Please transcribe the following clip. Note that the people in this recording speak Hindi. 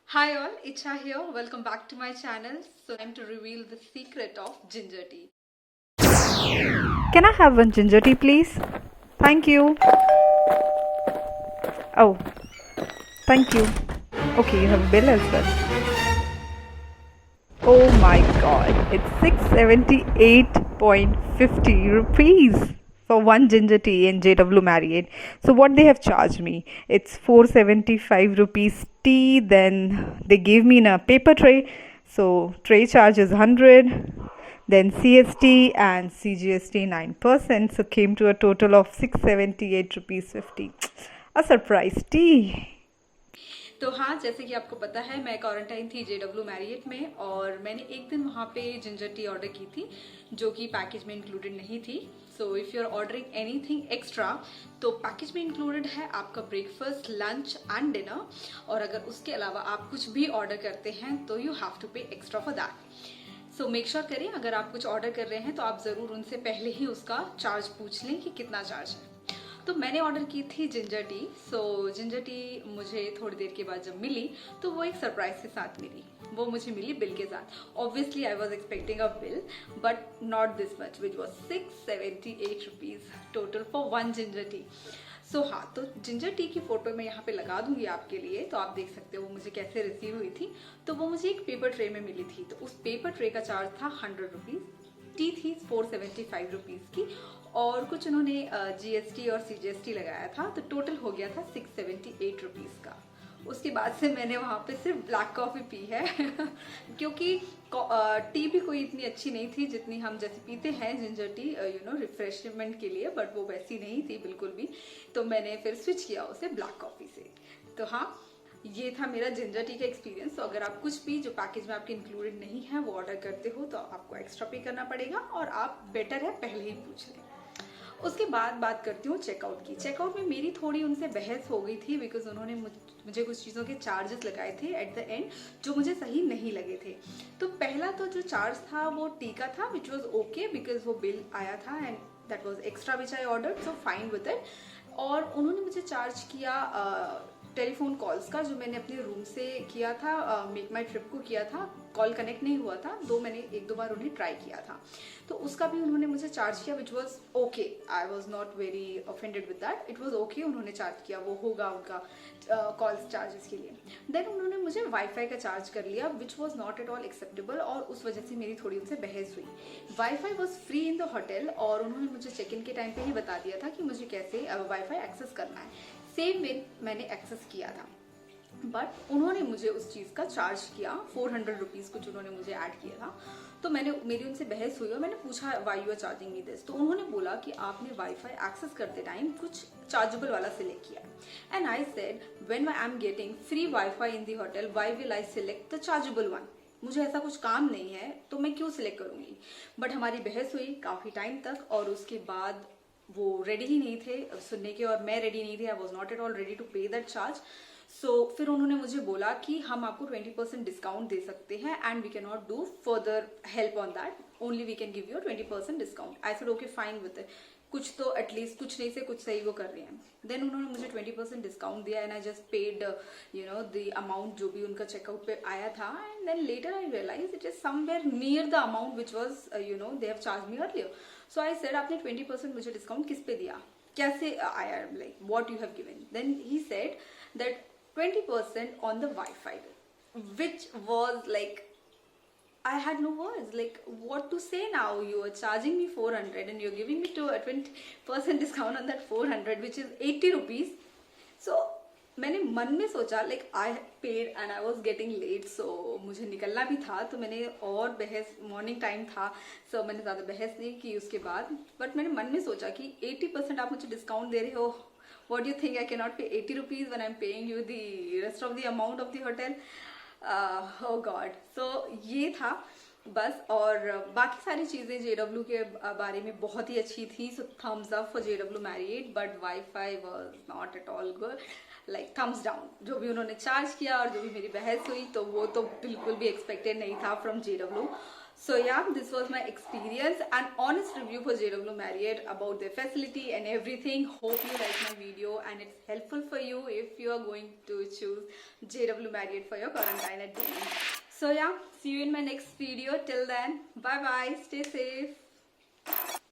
Hi all, Icha here. Welcome back to my channel. So time to reveal the secret of ginger tea. Can I have one ginger tea, please? Thank you. Oh, thank you. Okay, you have a bill as well. Oh my god, it's 678.50 rupees for one ginger tea in JW Marriott. So what they have charged me? It's 475 rupees tea, then they gave me in a paper tray. So tray charge is 100, then CST and CGST 9%, so came to a total of 678 rupees 50. A surprise tea. तो हाँ, जैसे कि आपको पता है मैं क्वारंटाइन थी JW मैरियट में और मैंने एक दिन वहाँ पे जिंजर टी ऑर्डर की थी जो कि पैकेज में इंक्लूडेड नहीं थी. So if you are ordering anything extra तो पैकेज में इंक्लूडेड है आपका ब्रेकफास्ट, लंच एंड डिनर. और अगर उसके अलावा आप कुछ भी ऑर्डर करते हैं तो यू हैव टू पे extra for that. So make sure करें अगर आप कुछ ऑर्डर कर रहे हैं तो आप ज़रूर उनसे पहले ही उसका चार्ज पूछ लें कि कितना चार्ज है. तो मैंने ऑर्डर की थी जिंजर टी. सो जिंजर टी मुझे थोड़ी देर के बाद जब मिली तो वो एक सरप्राइज के साथ मिली. वो मुझे मिली बिल के साथ. Obviously I was expecting a bill but not this much which was 678 rupees total for one ginger tea. So हाँ, तो जिंजर टी की फोटो मैं यहाँ पे लगा दूंगी आपके लिए तो आप देख सकते हो वो मुझे कैसे रिसीव हुई थी. तो वो मुझे एक पेपर ट्रे में मिली थी. तो उस पेपर ट्रे का चार्ज था 100 रुपीज़. टी थी 475 रुपीज़ की और कुछ उन्होंने GST और CGST लगाया था. तो टोटल हो गया था 678 रुपीज़ का. उसके बाद से मैंने वहाँ पे सिर्फ ब्लैक कॉफ़ी पी है क्योंकि टी भी कोई इतनी अच्छी नहीं थी जितनी हम जैसे पीते हैं जिंजर टी रिफ्रेशमेंट के लिए. बट वो वैसी नहीं थी बिल्कुल भी. तो मैंने फिर स्विच किया उसे ब्लैक कॉफ़ी से. तो हाँ, ये था मेरा जिंजर टी का एक्सपीरियंस. तो अगर आप कुछ भी जो पैकेज में आपके इंक्लूडेड नहीं है वो ऑर्डर करते हो तो आपको एक्स्ट्रा पे करना पड़ेगा और आप बेटर है पहले ही पूछ लें. उसके बाद बात करती हूँ चेकआउट की. चेकआउट में मेरी थोड़ी उनसे बहस हो गई थी बिकॉज उन्होंने मुझे कुछ चीज़ों के चार्जेस लगाए थे एट द एंड जो मुझे सही नहीं लगे थे. तो पहला तो जो चार्ज था वो टी का था विच वॉज ओके बिकॉज वो बिल आया था and that was extra which I order. So fine with it. और उन्होंने मुझे चार्ज किया टेलीफोन कॉल्स का जो मैंने अपने रूम से किया था. मेक माई ट्रिप को किया था. कॉल कनेक्ट नहीं हुआ था. मैंने एक दो बार उन्हें ट्राई किया था. तो उसका भी उन्होंने मुझे चार्ज किया which was okay. I was not very offended with that. It was okay. उन्होंने चार्ज किया, वो होगा उनका कॉल्स चार्जेस के लिए. देन उन्होंने मुझे वाईफाई का चार्ज कर लिया which was not at all acceptable और उस वजह से मेरी थोड़ी उनसे बहस हुई. Wifi was free in the hotel और उन्होंने मुझे चेक इन के टाइम पे ही बता दिया था कि मुझे कैसे वाईफाई एक्सेस करना है. सेम वे मैंने एक्सेस किया था बट उन्होंने मुझे उस चीज़ का चार्ज किया 400 रुपीज़ कुछ उन्होंने मुझे ऐड किया था. तो मेरी उनसे बहस हुई और मैंने पूछा why you are charging me this. तो उन्होंने बोला कि आपने वाईफाई एक्सेस करते टाइम कुछ चार्जेबल वाला सिलेक्ट किया. And I said when I am getting free wifi in the hotel why will I select the chargeable one. मुझे ऐसा कुछ काम नहीं है तो मैं क्यों सिलेक्ट करूंगी. बट हमारी बहस हुई काफ़ी टाइम तक और उसके बाद वो रेडी ही नहीं थे सुनने के और मैं रेडी नहीं थी. I was not at all ready to pay that charge. So फिर उन्होंने मुझे बोला कि हम आपको 20% डिस्काउंट दे सकते हैं and we can not do further help on that. Only we can give you 20% discount. I said okay fine with it. कुछ तो एटलीस्ट कुछ नहीं से कुछ सही वो कर रहे हैं. देन उन्होंने मुझे 20% डिस्काउंट दिया and I just paid the amount जो भी उनका चेकआउट पे आया था. And then later I realise it is somewhere near the amount which was they have charge me earlier. So I said आपने 20% मुझे डिस्काउंट किस पे दिया, कैसे आया, like what you have given. Then he said that 20% on the Wi-Fi, which was like I had no words. Like what to say now? You are charging me 400 and you're giving me a 20% discount on that 400, which is 80 rupees. So मैंने मन में सोचा like I paid and I was getting late. So मुझे निकलना भी था तो मैंने और बहस, मॉर्निंग टाइम था सो मैंने ज़्यादा बहस नहीं की उसके बाद. बट मैंने मन में सोचा कि 80% आप मुझे डिस्काउंट दे रहे हो. What do you think I cannot pay 80 rupees when I'm paying you the rest of the amount of the hotel? Oh God. So ये था बस. और बाकी सारी चीज़ें JW के बारे में बहुत ही अच्छी थी. सो Thums up for JW Marriott. But wifi was not at all good. Like thumbs down. जो भी उन्होंने चार्ज किया और जो भी मेरी बहस हुई तो वो तो बिल्कुल भी एक्सपेक्टेड नहीं था from JW. So yeah, this was my experience and honest review for JW Marriott about their facility and everything. Hope you like my video and it's helpful for you if you are going to choose JW Marriott for your quarantine at Delhi. So yeah, see you in my next video. Till then, bye bye, stay safe.